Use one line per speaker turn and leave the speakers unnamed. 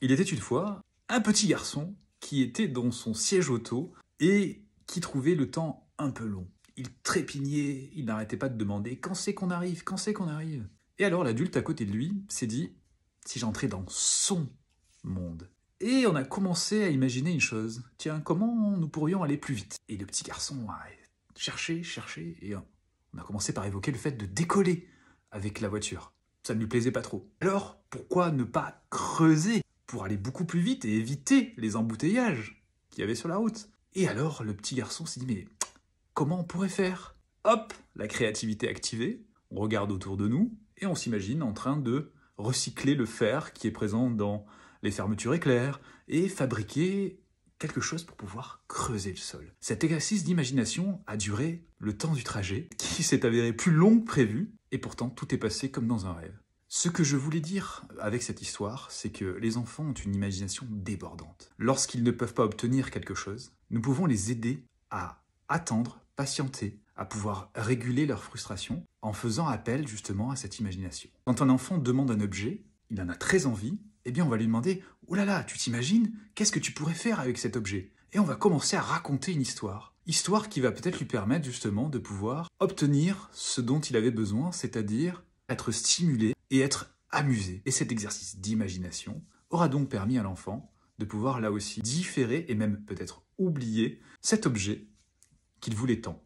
Il était une fois un petit garçon qui était dans son siège auto et qui trouvait le temps un peu long. Il trépignait, il n'arrêtait pas de demander « Quand c'est qu'on arrive? Quand c'est qu'on arrive ?» Et alors l'adulte à côté de lui s'est dit « Si j'entrais dans son monde ?» Et on a commencé à imaginer une chose. Tiens, comment nous pourrions aller plus vite? Et le petit garçon a cherché, et on a commencé par évoquer le fait de décoller avec la voiture. Ça ne lui plaisait pas trop. Alors, pourquoi ne pas creuser pour aller beaucoup plus vite et éviter les embouteillages qu'il y avait sur la route? Et alors, le petit garçon s'est dit, mais comment on pourrait faire? Hop, la créativité activée, on regarde autour de nous et on s'imagine en train de recycler le fer qui est présent dans les fermetures éclairs et fabriquer quelque chose pour pouvoir creuser le sol. Cet exercice d'imagination a duré le temps du trajet, qui s'est avéré plus long que prévu, et pourtant tout est passé comme dans un rêve. Ce que je voulais dire avec cette histoire, c'est que les enfants ont une imagination débordante. Lorsqu'ils ne peuvent pas obtenir quelque chose, nous pouvons les aider à attendre, patienter, à pouvoir réguler leur frustration en faisant appel justement à cette imagination. Quand un enfant demande un objet, il en a très envie, eh bien on va lui demander « Oh là là, tu t'imagines? Qu'est-ce que tu pourrais faire avec cet objet ?» Et on va commencer à raconter une histoire. Histoire qui va peut-être lui permettre justement de pouvoir obtenir ce dont il avait besoin, c'est-à-dire être stimulé et être amusé. Et cet exercice d'imagination aura donc permis à l'enfant de pouvoir là aussi différer et même peut-être oublier cet objet qu'il voulait tant.